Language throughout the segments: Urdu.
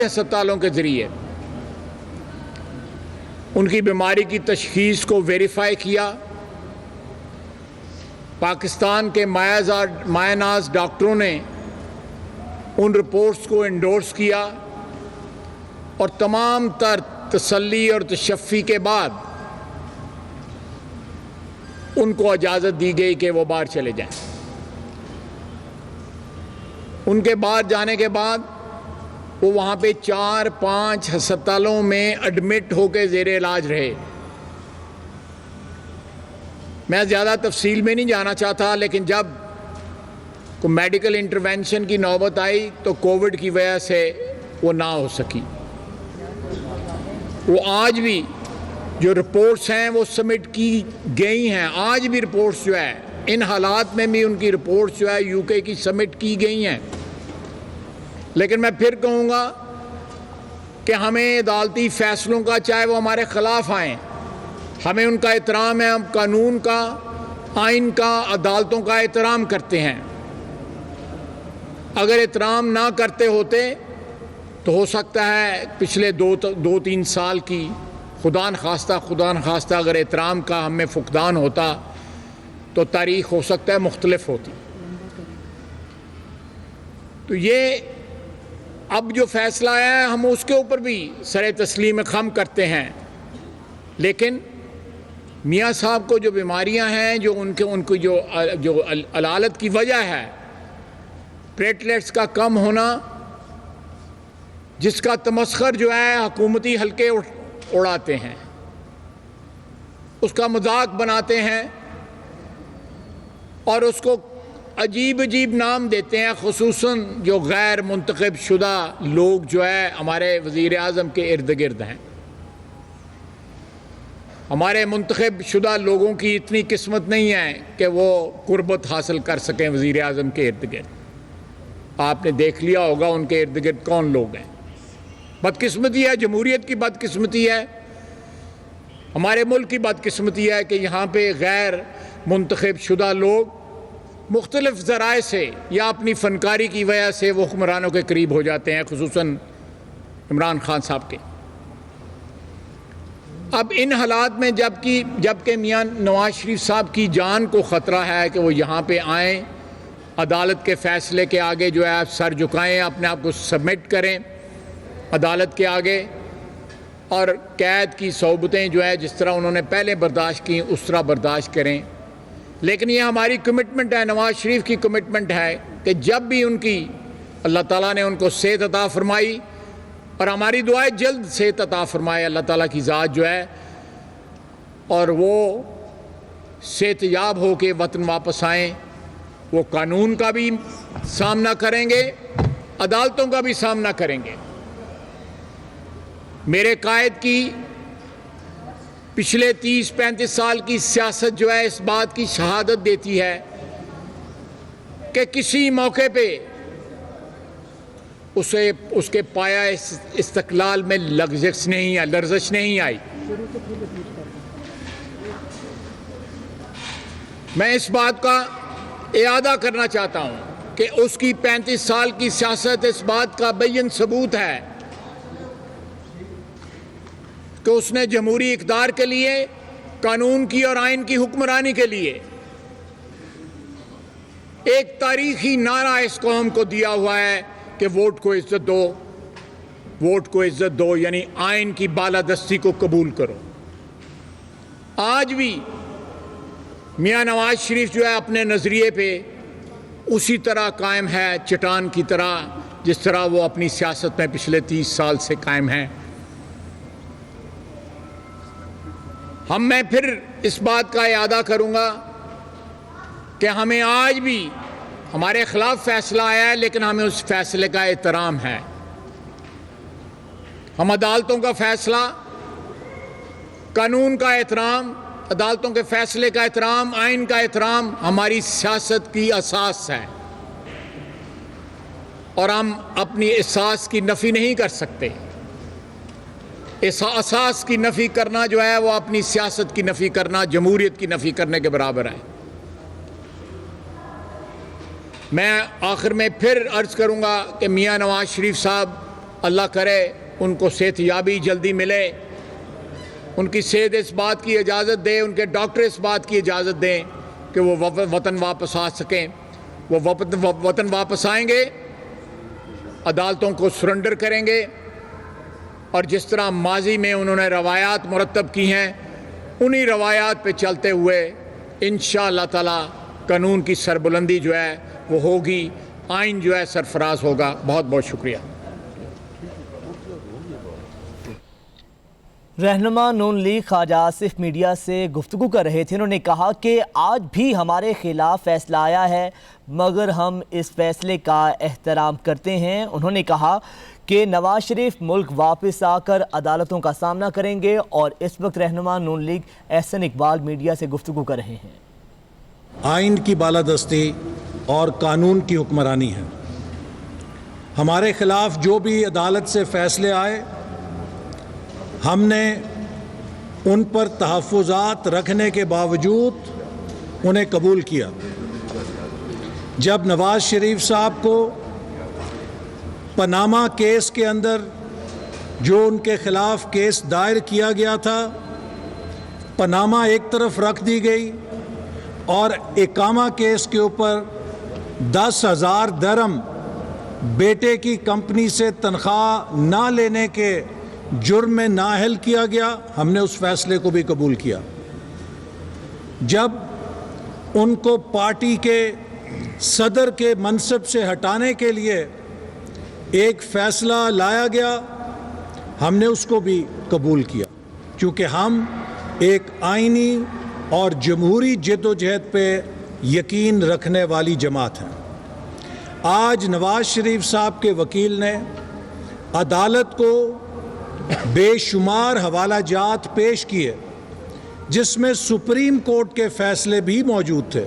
ہسپتالوں کے ذریعے ان کی بیماری کی تشخیص کو ویریفائی کیا. پاکستان کے مایہ ناز ڈاکٹروں نے ان رپورٹس کو انڈورس کیا اور تمام تر تسلی اور تشفی کے بعد ان کو اجازت دی گئی کہ وہ باہر چلے جائیں. ان کے باہر جانے کے بعد وہ وہاں پہ 4-5 ہسپتالوں میں ایڈمٹ ہو کے زیر علاج رہے. میں زیادہ تفصیل میں نہیں جانا چاہتا، لیکن جب کوئی میڈیکل انٹرونشن کی نوبت آئی تو کووڈ کی وجہ سے وہ نہ ہو سکی. وہ آج بھی جو رپورٹس ہیں وہ سبمٹ کی گئی ہیں. آج بھی رپورٹس جو ہے ان حالات میں بھی ان کی رپورٹس جو ہے UK کی سبمٹ کی گئی ہیں. لیکن میں پھر کہوں گا کہ ہمیں عدالتی فیصلوں کا، چاہے وہ ہمارے خلاف آئیں، ہمیں ان کا احترام ہے. ہم قانون کا، آئین کا، عدالتوں کا احترام کرتے ہیں. اگر احترام نہ کرتے ہوتے تو ہو سکتا ہے پچھلے 2-3 سال کی خدا نخواستہ اگر احترام کا ہم میں فقدان ہوتا تو تاریخ ہو سکتا ہے مختلف ہوتی. تو یہ اب جو فیصلہ آیا ہے ہم اس کے اوپر بھی سر تسلیم خم کرتے ہیں. لیکن میاں صاحب کو جو بیماریاں ہیں، جو ان کی جو علالت کی وجہ ہے، پلیٹلیٹس کا کم ہونا، جس کا تمسخر جو ہے حکومتی حلقے اڑاتے ہیں، اس کا مذاق بناتے ہیں اور اس کو عجیب نام دیتے ہیں. خصوصاً جو غیر منتخب شدہ لوگ جو ہے ہمارے وزیر اعظم کے ارد گرد ہیں. ہمارے منتخب شدہ لوگوں کی اتنی قسمت نہیں ہے کہ وہ قربت حاصل کر سکیں وزیر اعظم کے ارد گرد. آپ نے دیکھ لیا ہوگا ان کے ارد گرد کون لوگ ہیں. بدقسمتی ہے، جمہوریت کی بدقسمتی ہے، ہمارے ملک کی بدقسمتی ہے کہ یہاں پہ غیر منتخب شدہ لوگ مختلف ذرائع سے یا اپنی فنکاری کی وجہ سے وہ حکمرانوں کے قریب ہو جاتے ہیں، خصوصاً عمران خان صاحب کے. اب ان حالات میں جبکہ میاں نواز شریف صاحب کی جان کو خطرہ ہے کہ وہ یہاں پہ آئیں، عدالت کے فیصلے کے آگے جو ہے آپ سر جھکائیں، اپنے آپ کو سبمٹ کریں عدالت کے آگے، اور قید کی صعوبتیں جو ہے جس طرح انہوں نے پہلے برداشت کی اس طرح برداشت کریں. لیکن یہ ہماری کمٹمنٹ ہے، نواز شریف کی کمٹمنٹ ہے کہ جب بھی ان کی اللہ تعالیٰ نے ان کو صحت عطا فرمائی، اور ہماری دعا ہے جلد صحت عطا فرمائے اللہ تعالیٰ کی ذات جو ہے، اور وہ صحت یاب ہو کے وطن واپس آئیں، وہ قانون کا بھی سامنا کریں گے، عدالتوں کا بھی سامنا کریں گے. میرے قائد کی پچھلے 30-35 سال کی سیاست جو ہے اس بات کی شہادت دیتی ہے کہ کسی موقع پہ اس کے پایا استقلال میں لرزش نہیں آئی. میں اس بات کا اعادہ کرنا چاہتا ہوں کہ اس کی 35 سال کی سیاست اس بات کا بین ثبوت ہے کہ اس نے جمہوری اقدار کے لیے، قانون کی اور آئین کی حکمرانی کے لیے ایک تاریخی نعرہ اس قوم کو دیا ہوا ہے کہ ووٹ کو عزت دو، ووٹ کو عزت دو، یعنی آئین کی بالادستی کو قبول کرو. آج بھی میاں نواز شریف جو ہے اپنے نظریے پہ اسی طرح قائم ہے، چٹان کی طرح، جس طرح وہ اپنی سیاست میں پچھلے 30 سال سے قائم ہیں. میں پھر اس بات کا اعادہ کروں گا کہ ہمیں آج بھی ہمارے خلاف فیصلہ آیا ہے لیکن ہمیں اس فیصلے کا احترام ہے. ہم عدالتوں کا فیصلہ، قانون کا احترام، عدالتوں کے فیصلے کا احترام، آئین کا احترام ہماری سیاست کی اساس ہے، اور ہم اپنی اساس کی نفی نہیں کر سکتے. اس اساس کی نفی کرنا جو ہے وہ اپنی سیاست کی نفی کرنا، جمہوریت کی نفی کرنے کے برابر ہے. میں آخر میں پھر عرض کروں گا کہ میاں نواز شریف صاحب اللہ کرے ان کو صحت یابی جلدی ملے، ان کی صحت اس بات کی اجازت دے، ان کے ڈاکٹر اس بات کی اجازت دیں کہ وہ وطن واپس آ سکیں۔ وہ وطن واپس آئیں گے، عدالتوں کو سرنڈر کریں گے، اور جس طرح ماضی میں انہوں نے روایات مرتب کی ہیں، انہی روایات پہ چلتے ہوئے انشاءاللہ تعالی قانون کی سربلندی جو ہے وہ ہوگی، آئین جو ہے سرفراز ہوگا۔ بہت بہت شکریہ۔ رہنما نون لیگ خواجہ آصف میڈیا سے گفتگو کر رہے تھے۔ انہوں نے کہا کہ آج بھی ہمارے خلاف فیصلہ آیا ہے مگر ہم اس فیصلے کا احترام کرتے ہیں۔ انہوں نے کہا کہ نواز شریف ملک واپس آ کر عدالتوں کا سامنا کریں گے، اور اس وقت رہنما نون لیگ احسن اقبال میڈیا سے گفتگو کر رہے ہیں۔ آئین کی بالادستی اور قانون کی حکمرانی ہے۔ ہمارے خلاف جو بھی عدالت سے فیصلے آئے، ہم نے ان پر تحفظات رکھنے کے باوجود انہیں قبول کیا۔ جب نواز شریف صاحب کو پاناما کیس کے اندر جو ان کے خلاف کیس دائر کیا گیا تھا، پاناما ایک طرف رکھ دی گئی، اور اقامہ کیس کے اوپر 10,000 درہم بیٹے کی کمپنی سے تنخواہ نہ لینے کے جرم میں نااہل کیا گیا۔ ہم نے اس فیصلے کو بھی قبول کیا۔ جب ان کو پارٹی کے صدر کے منصب سے ہٹانے کے لیے ایک فیصلہ لایا گیا، ہم نے اس کو بھی قبول کیا، چونکہ ہم ایک آئینی اور جمہوری جد و جہد پہ یقین رکھنے والی جماعت ہیں۔ آج نواز شریف صاحب کے وکیل نے عدالت کو بے شمار حوالہ جات پیش کیے، جس میں سپریم کورٹ کے فیصلے بھی موجود تھے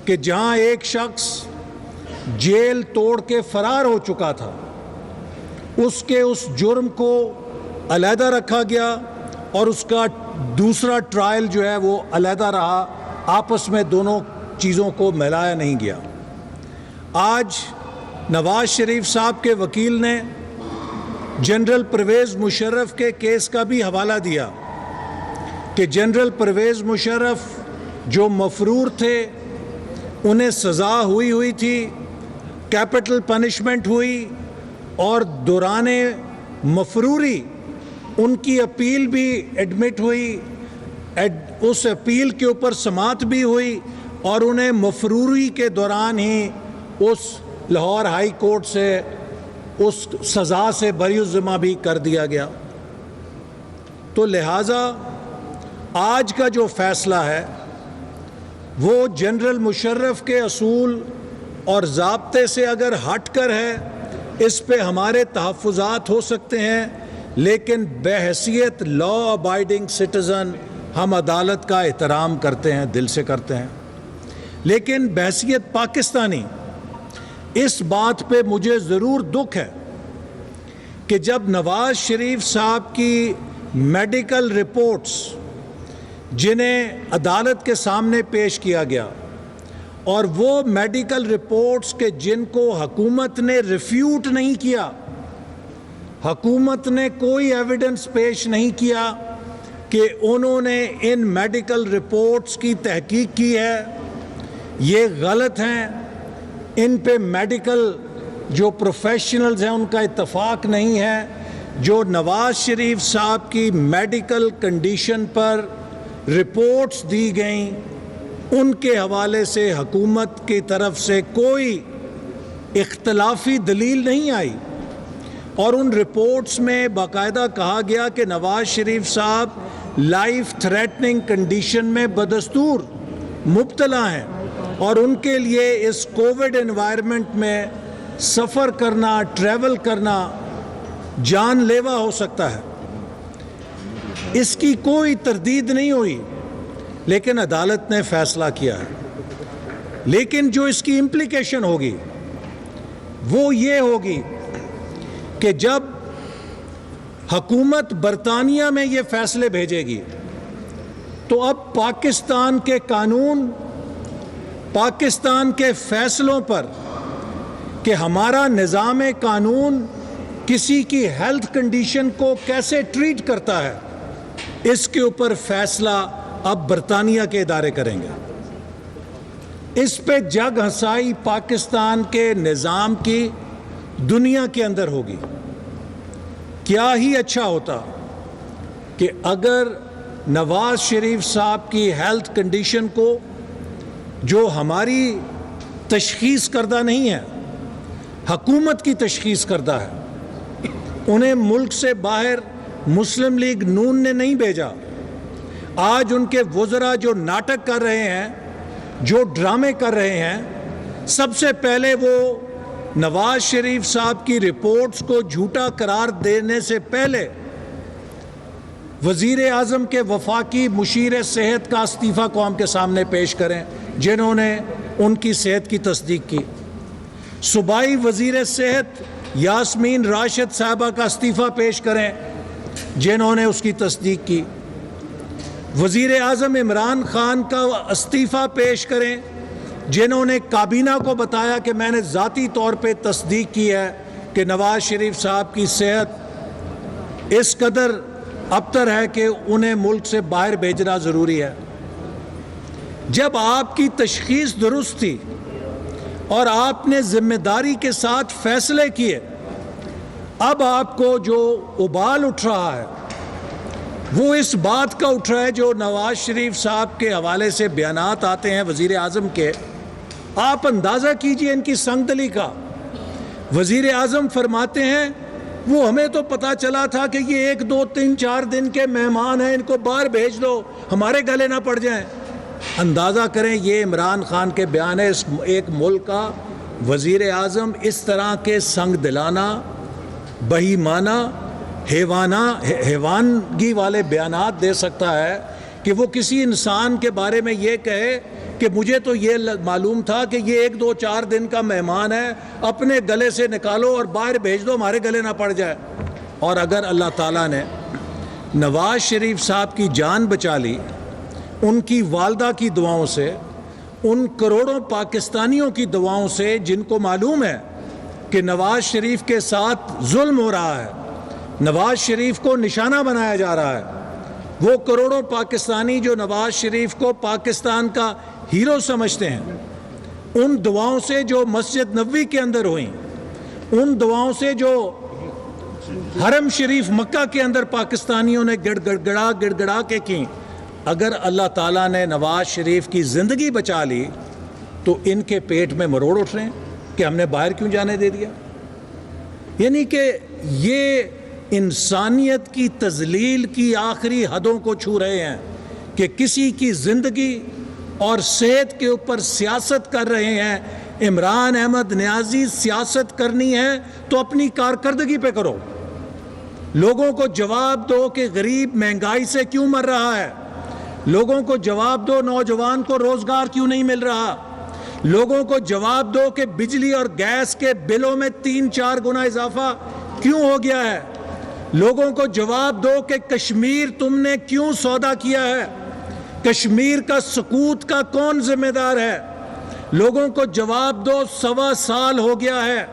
کہ جہاں ایک شخص جیل توڑ کے فرار ہو چکا تھا، اس کے اس جرم کو علیحدہ رکھا گیا، اور اس کا دوسرا ٹرائل جو ہے وہ علیحدہ رہا، آپس میں دونوں چیزوں کو ملایا نہیں گیا۔ آج نواز شریف صاحب کے وکیل نے جنرل پرویز مشرف کے کیس کا بھی حوالہ دیا کہ جنرل پرویز مشرف جو مفرور تھے، انہیں سزا ہوئی تھی، کیپٹل پنشمنٹ ہوئی، اور دوران مفروری ان کی اپیل بھی ایڈمٹ ہوئی، اس اپیل کے اوپر سماعت بھی ہوئی، اور انہیں مفروری کے دوران ہی اس لاہور ہائی کورٹ سے اس سزا سے بری الذمہ بھی کر دیا گیا۔ تو لہٰذا آج کا جو فیصلہ ہے وہ جنرل مشرف کے اصول اور ضابطے سے اگر ہٹ کر ہے، اس پہ ہمارے تحفظات ہو سکتے ہیں، لیکن بحیثیت لا ابائیڈنگ سٹیزن ہم عدالت کا احترام کرتے ہیں، دل سے کرتے ہیں۔ لیکن بحیثیت پاکستانی اس بات پہ مجھے ضرور دکھ ہے کہ جب نواز شریف صاحب کی میڈیکل رپورٹس جنہیں عدالت کے سامنے پیش کیا گیا، اور وہ میڈیکل رپورٹس کے جن کو حکومت نے ریفیوٹ نہیں کیا، حکومت نے کوئی ایویڈنس پیش نہیں کیا کہ انہوں نے ان میڈیکل رپورٹس کی تحقیق کی ہے، یہ غلط ہیں، ان پہ میڈیکل جو پروفیشنلز ہیں ان کا اتفاق نہیں ہے، جو نواز شریف صاحب کی میڈیکل کنڈیشن پر رپورٹس دی گئیں، ان کے حوالے سے حکومت کی طرف سے کوئی اختلافی دلیل نہیں آئی، اور ان رپورٹس میں باقاعدہ کہا گیا کہ نواز شریف صاحب لائف تھریٹننگ کنڈیشن میں بدستور مبتلا ہیں، اور ان کے لیے اس کووڈ انوائرمنٹ میں سفر کرنا، ٹریول کرنا جان لیوا ہو سکتا ہے۔ اس کی کوئی تردید نہیں ہوئی، لیکن عدالت نے فیصلہ کیا ہے۔ لیکن جو اس کی امپلیکیشن ہوگی وہ یہ ہوگی کہ جب حکومت برطانیہ میں یہ فیصلے بھیجے گی تو اب پاکستان کے قانون، پاکستان کے فیصلوں پر کہ ہمارا نظام قانون کسی کی ہیلتھ کنڈیشن کو کیسے ٹریٹ کرتا ہے، اس کے اوپر فیصلہ اب برطانیہ کے ادارے کریں گے۔ اس پہ جگ ہنسائی پاکستان کے نظام کی دنیا کے اندر ہوگی۔ کیا ہی اچھا ہوتا کہ اگر نواز شریف صاحب کی ہیلتھ کنڈیشن کو، جو ہماری تشخیص کردہ نہیں ہے، حکومت کی تشخیص کردہ ہے، انہیں ملک سے باہر مسلم لیگ نون نے نہیں بھیجا۔ آج ان کے وزراء جو ناٹک کر رہے ہیں، جو ڈرامے کر رہے ہیں، سب سے پہلے وہ نواز شریف صاحب کی رپورٹس کو جھوٹا قرار دینے سے پہلے وزیر اعظم کے وفاقی مشیر صحت کا استعفیٰ قوم کے سامنے پیش کریں، جنہوں نے ان کی صحت کی تصدیق کی۔ صوبائی وزیر صحت یاسمین راشد صاحبہ کا استعفیٰ پیش کریں، جنہوں نے اس کی تصدیق کی۔ وزیر اعظم عمران خان کا استعفیٰ پیش کریں، جنہوں نے کابینہ کو بتایا کہ میں نے ذاتی طور پہ تصدیق کی ہے کہ نواز شریف صاحب کی صحت اس قدر ابتر ہے کہ انہیں ملک سے باہر بھیجنا ضروری ہے۔ جب آپ کی تشخیص درست تھی اور آپ نے ذمہ داری کے ساتھ فیصلے کیے، اب آپ کو جو ابال اٹھ رہا ہے وہ اس بات کا اٹھ رہا ہے، جو نواز شریف صاحب کے حوالے سے بیانات آتے ہیں وزیر اعظم کے، آپ اندازہ کیجئے ان کی سنگ دلی کا۔ وزیر اعظم فرماتے ہیں وہ ہمیں تو پتا چلا تھا کہ یہ 1 2 3 4 دن کے مہمان ہیں، ان کو باہر بھیج دو، ہمارے گلے نہ پڑ جائیں۔ اندازہ کریں یہ عمران خان کے بیان ہے۔ ایک ملک کا وزیر اعظم اس طرح کے سنگ دلانہ، بہیمانہ، حیوانگی والے بیانات دے سکتا ہے کہ وہ کسی انسان کے بارے میں یہ کہے کہ مجھے تو یہ معلوم تھا کہ یہ 1 2 4 دن کا مہمان ہے، اپنے گلے سے نکالو اور باہر بھیج دو، ہمارے گلے نہ پڑ جائے۔ اور اگر اللہ تعالیٰ نے نواز شریف صاحب کی جان بچا لی، ان کی والدہ کی دعاؤں سے، ان کروڑوں پاکستانیوں کی دعاؤں سے جن کو معلوم ہے کہ نواز شریف کے ساتھ ظلم ہو رہا ہے، نواز شریف کو نشانہ بنایا جا رہا ہے، وہ کروڑوں پاکستانی جو نواز شریف کو پاکستان کا ہیرو سمجھتے ہیں، ان دعاؤں سے جو مسجد نبوی کے اندر ہوئیں، ان دعاؤں سے جو حرم شریف مکہ کے اندر پاکستانیوں نے گڑ گڑا کے کی، اگر اللہ تعالیٰ نے نواز شریف کی زندگی بچا لی تو ان کے پیٹ میں مروڑ اٹھ رہے ہیں کہ ہم نے باہر کیوں جانے دے دیا۔ یعنی کہ یہ انسانیت کی تذلیل کی آخری حدوں کو چھو رہے ہیں کہ کسی کی زندگی اور صحت کے اوپر سیاست کر رہے ہیں۔ عمران احمد نیازی، سیاست کرنی ہے تو اپنی کارکردگی پہ کرو، لوگوں کو جواب دو کہ غریب مہنگائی سے کیوں مر رہا ہے، لوگوں کو جواب دو نوجوان کو روزگار کیوں نہیں مل رہا، لوگوں کو جواب دو کہ بجلی اور گیس کے بلوں میں 3-4 گنا اضافہ کیوں ہو گیا ہے، لوگوں کو جواب دو کہ کشمیر تم نے کیوں سودا کیا ہے، کشمیر کا سقوط کا کون ذمہ دار ہے، لوگوں کو جواب دو 1.25 سال ہو گیا ہے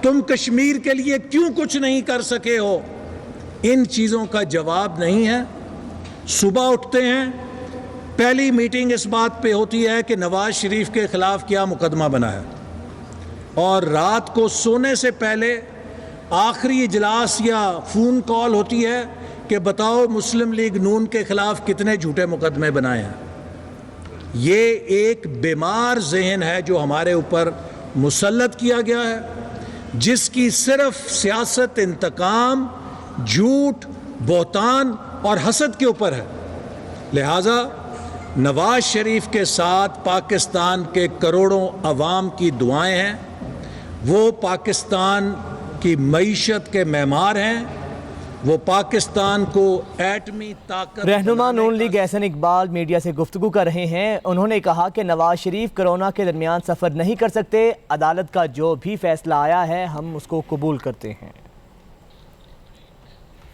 تم کشمیر کے لیے کیوں کچھ نہیں کر سکے ہو۔ ان چیزوں کا جواب نہیں ہے۔ صبح اٹھتے ہیں، پہلی میٹنگ اس بات پہ ہوتی ہے کہ نواز شریف کے خلاف کیا مقدمہ بنا ہے، اور رات کو سونے سے پہلے آخری اجلاس یا فون کال ہوتی ہے کہ بتاؤ مسلم لیگ نون کے خلاف کتنے جھوٹے مقدمے بنائے ہیں۔ یہ ایک بیمار ذہن ہے جو ہمارے اوپر مسلط کیا گیا ہے، جس کی صرف سیاست انتقام، جھوٹ، بہتان اور حسد کے اوپر ہے۔ لہٰذا نواز شریف کے ساتھ پاکستان کے کروڑوں عوام کی دعائیں ہیں، وہ پاکستان کی معیشت کے معمار ہیں، وہ پاکستان کو ایٹمی طاقت۔ رہنما نون لیگ احسن اقبال میڈیا سے گفتگو کر رہے ہیں۔ انہوں نے کہا کہ نواز شریف کرونا کے درمیان سفر نہیں کر سکتے، عدالت کا جو بھی فیصلہ آیا ہے ہم اس کو قبول کرتے ہیں۔